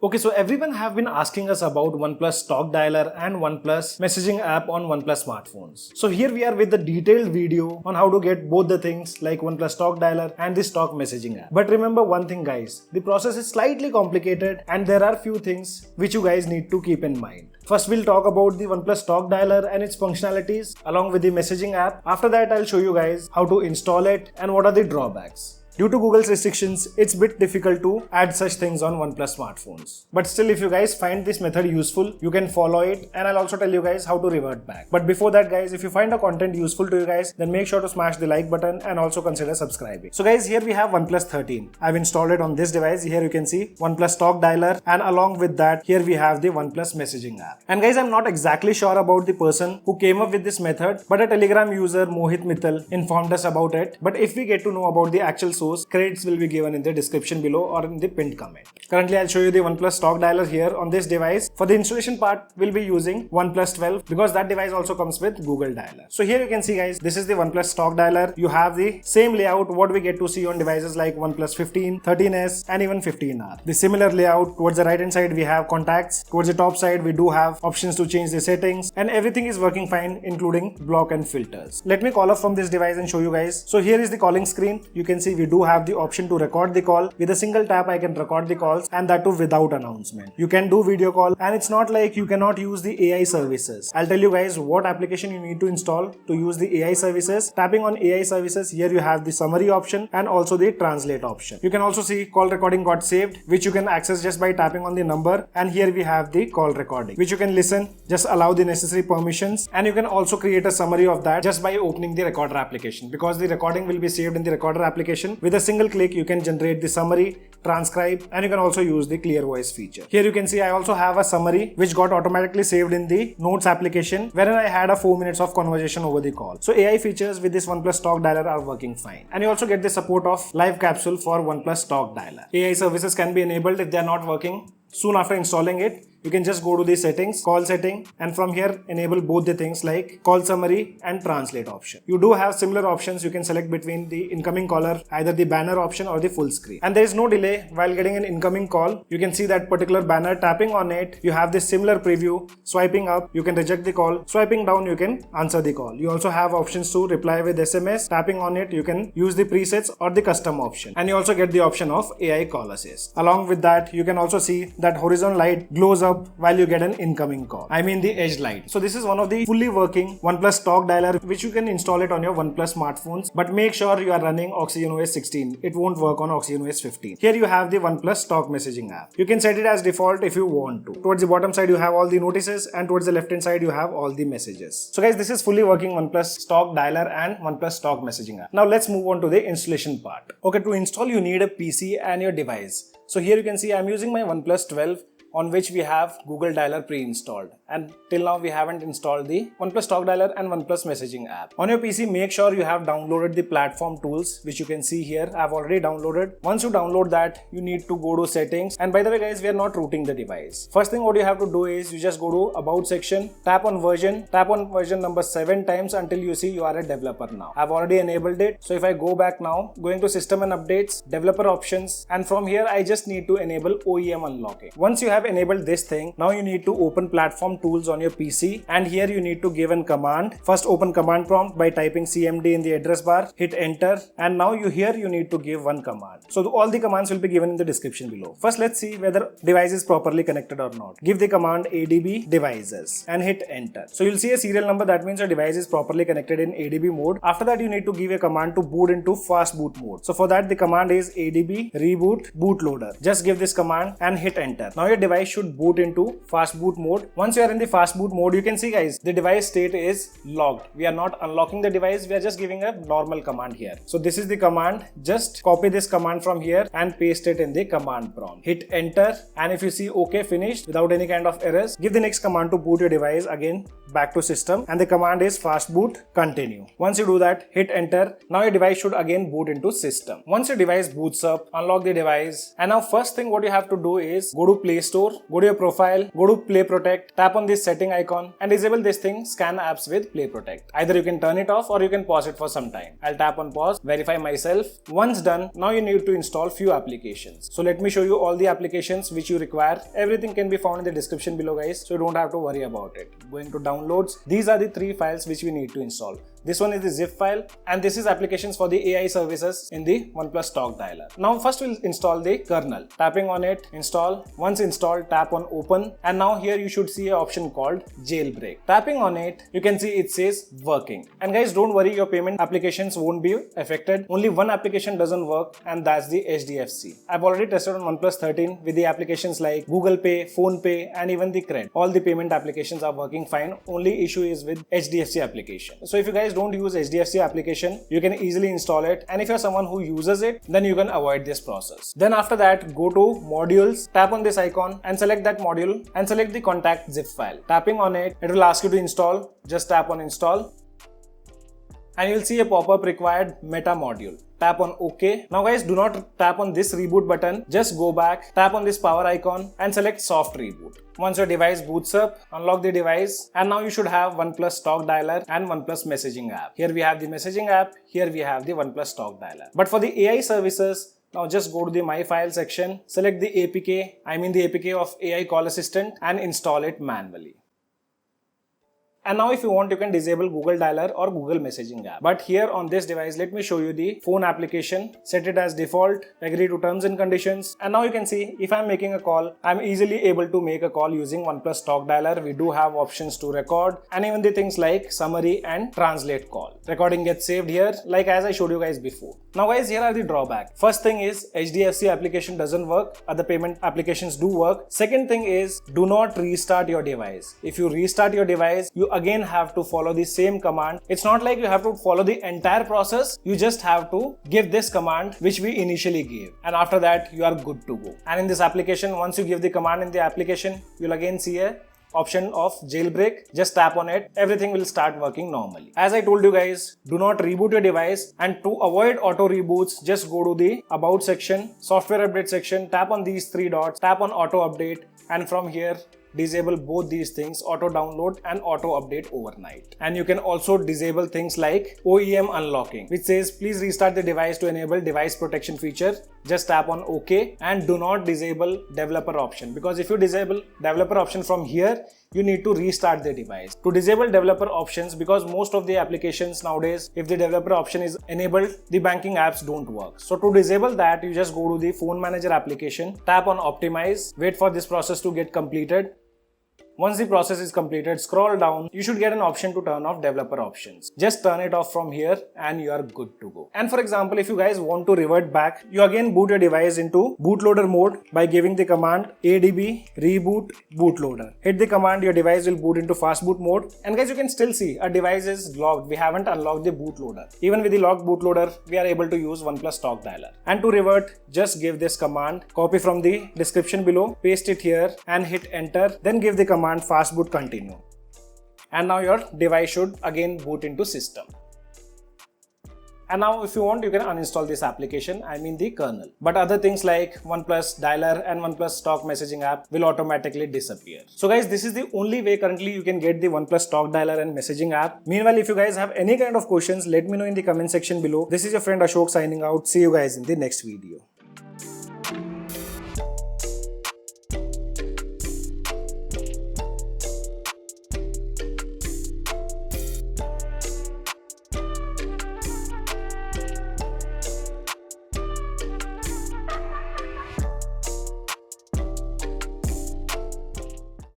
Okay, so everyone have been asking us about OnePlus stock dialer and OnePlus messaging app on OnePlus smartphones. So here we are with the detailed video on how to get both the things like OnePlus stock dialer and the stock messaging app. But remember one thing guys, the process is slightly complicated and there are few things which you guys need to keep in mind. First we'll talk about the OnePlus stock dialer and its functionalities along with the messaging app. After that I'll show you guys how to install it and what are the drawbacks. Due to Google's restrictions, it's a bit difficult to add such things on OnePlus smartphones. But still, if you guys find this method useful, you can follow it and I'll also tell you guys how to revert back. But before that guys, if you find the content useful to you guys, then make sure to smash the like button and also consider subscribing. So guys, here we have OnePlus 13. I've installed it on this device. Here you can see OnePlus stock dialer, and along with that, here we have the OnePlus messaging app. And guys, I'm not exactly sure about the person who came up with this method, but a Telegram user, Mohit Mittal, informed us about it. But if we get to know about the actual source, credits will be given in the description below or in the pinned comment. Currently, I'll show you the OnePlus stock dialer here on this device. For the installation part, we'll be using OnePlus 12 because that device also comes with Google Dialer. So here you can see guys, this is the OnePlus stock dialer. You have the same layout what we get to see on devices like OnePlus 15, 13s and even 15R. The similar layout. Towards the right hand side we have contacts. Towards the top side we do have options to change the settings, and everything is working fine including block and filters. Let me call up from this device and show you guys. So here is the calling screen. You can see we do have the option to record the call. With a single tap I can record the calls, and that too without announcement. You can do video call, and it's not like you cannot use the AI services. I'll tell you guys what application you need to install to use the AI services. Tapping on AI services, here you have the summary option and also the translate option. You can also see call recording got saved, which you can access just by tapping on the number, and here we have the call recording which you can listen. Just allow the necessary permissions, and you can also create a summary of that just by opening the recorder application, because the recording will be saved in the recorder application. With a single click you can generate the summary, transcribe, and you can also use the clear voice feature. Here you can see I also have a summary which got automatically saved in the notes application, wherein I had a 4 minutes of conversation over the call. So AI features with this OnePlus stock dialer are working fine, and you also get the support of live capsule for OnePlus stock dialer. AI services can be enabled if they are not working. Soon after installing it, you can just go to the settings, call setting, and from here enable both the things like call summary and translate option. You do have similar options. You can select between the incoming caller, either the banner option or the full screen. And there is no delay while getting an incoming call. You can see that particular banner. Tapping on it, you have this similar preview. Swiping up, you can reject the call. Swiping down, you can answer the call. You also have options to reply with SMS. Tapping on it, you can use the presets or the custom option. And you also get the option of AI call assist. Along with that, you can also see that horizon light glows up while you get an incoming call. I mean the edge light. So this is one of the fully working OnePlus stock dialer which you can install it on your OnePlus smartphones, but make sure you are running OxygenOS 16. It won't work on OxygenOS 15. Here you have the OnePlus stock messaging app. You can set it as default if you want to. Towards the bottom side you have all the notices, and towards the left hand side you have all the messages. So guys, this is fully working OnePlus stock dialer and OnePlus stock messaging app. Now let's move on to the installation part. Okay, to install you need a PC and your device. So here you can see I'm using my OnePlus 12 on which we have Google Dialer pre-installed, and till now we haven't installed the OnePlus stock dialer and OnePlus messaging app. On your PC, make sure you have downloaded the platform tools which you can see here. I've already downloaded. Once you download that, you need to go to settings, and by the way guys, we are not rooting the device. First thing what you have to do is you just go to about section, tap on version number 7 times until you see you are a developer now. I've already enabled it. So if I go back now, going to system and updates, developer options, and from here I just need to enable OEM unlocking. Once you have enabled this thing, now you need to open platform tools on your PC, and here you need to give a command. First open command prompt by typing CMD in the address bar, hit enter, and now you need to give one command. So all the commands will be given in the description below. First let's see whether device is properly connected or not. Give the command ADB devices and hit enter. So you'll see a serial number, that means your device is properly connected in ADB mode. After that you need to give a command to boot into fast boot mode. So for that the command is ADB reboot bootloader. Just give this command and hit enter. Now your device should boot into fast boot mode. Once you are in the fast boot mode, you can see guys, the device state is logged. We are not unlocking the device, we are just giving a normal command here. So this is the command. Just copy this command from here and paste it in the command prompt. Hit enter, and if you see OK finished without any kind of errors, give the next command to boot your device. Again back to system, and the command is fast boot continue. Once you do that, hit enter. Now your device should again boot into system. Once your device boots up, unlock the device, and now first thing what you have to do is go to Play Store, go to your profile, go to Play Protect, tap on this setting icon and disable this thing, scan apps with Play Protect. Either you can turn it off or you can pause it for some time. I'll tap on pause, verify myself. Once done, now you need to install few applications. So let me show you all the applications which you require. Everything can be found in the description below, guys, so you don't have to worry about it. Going to downloads, these are the 3 files which we need to install. This one is the zip file, and this is applications for the AI services in the OnePlus stock dialer. Now first we'll install the kernel. Tapping on it, install. Once installed, tap on open, and now here you should see an option called jailbreak. Tapping on it, you can see it says working. And guys, don't worry, your payment applications won't be affected. Only one application doesn't work, and that's the HDFC. I've already tested on OnePlus 13 with the applications like Google Pay, Phone Pay, and even the Cred. All the payment applications are working fine. Only issue is with HDFC application. So if you guys don't use HDFC application, you can easily install it, and if you're someone who uses it, then you can avoid this process. Then after that, go to modules, tap on this icon and select that module and select the contact zip file. Tapping on it, it will ask you to install. Just tap on install and you'll see a pop-up required meta module. Tap on OK. Now guys, do not tap on this reboot button. Just go back, tap on this power icon and select soft reboot. Once your device boots up, unlock the device, and now you should have OnePlus stock dialer and OnePlus messaging app. Here we have the messaging app, here we have the OnePlus stock dialer. But for the AI services, now just go to the My File section, select the APK, the APK of AI Call Assistant, and install it manually. And now if you want, you can disable Google Dialer or Google Messaging app. But here on this device, let me show you the phone application. Set it as default, agree to terms and conditions. And now you can see if I'm making a call, I'm easily able to make a call using OnePlus stock dialer. We do have options to record and even the things like summary and translate call. Recording gets saved here, like as I showed you guys before. Now guys, here are the drawbacks. First thing is HDFC application doesn't work. Other payment applications do work. Second thing is do not restart your device. If you restart your device, you again have to follow the same command. It's not like you have to follow the entire process. You just have to give this command which we initially gave, and after that you are good to go. And in this application, once you give the command in the application, you'll again see a option of jailbreak. Just tap on it, everything will start working normally. As I told you guys, do not reboot your device, and to avoid auto reboots, just go to the about section, software update section, tap on these 3 dots, tap on auto update, and from here disable both these things, auto download and auto update overnight. And you can also disable things like OEM unlocking, which says please restart the device to enable device protection feature. Just tap on OK, and do not disable developer option, because if you disable developer option from here, you need to restart the device. To disable developer options, because most of the applications nowadays, if the developer option is enabled, the banking apps don't work. So to disable that, you just go to the phone manager application, tap on optimize, wait for this process to get completed. Once the process is completed, scroll down, you should get an option to turn off developer options. Just turn it off from here and you are good to go. And for example, if you guys want to revert back, you again boot your device into bootloader mode by giving the command adb reboot bootloader. Hit the command, your device will boot into fast boot mode. And guys, you can still see our device is locked. We haven't unlocked the bootloader. Even with the locked bootloader, we are able to use OnePlus stock dialer. And to revert, just give this command, copy from the description below, paste it here and hit enter. Then give the command fast boot continue, and now your device should again boot into system. And now if you want, you can uninstall this application, the kernel. But other things like OnePlus dialer and OnePlus stock messaging app will automatically disappear. So guys, this is the only way currently you can get the OnePlus stock dialer and messaging app. Meanwhile, if you guys have any kind of questions, let me know in the comment section below. This is your friend Ashok signing out. See you guys in the next video.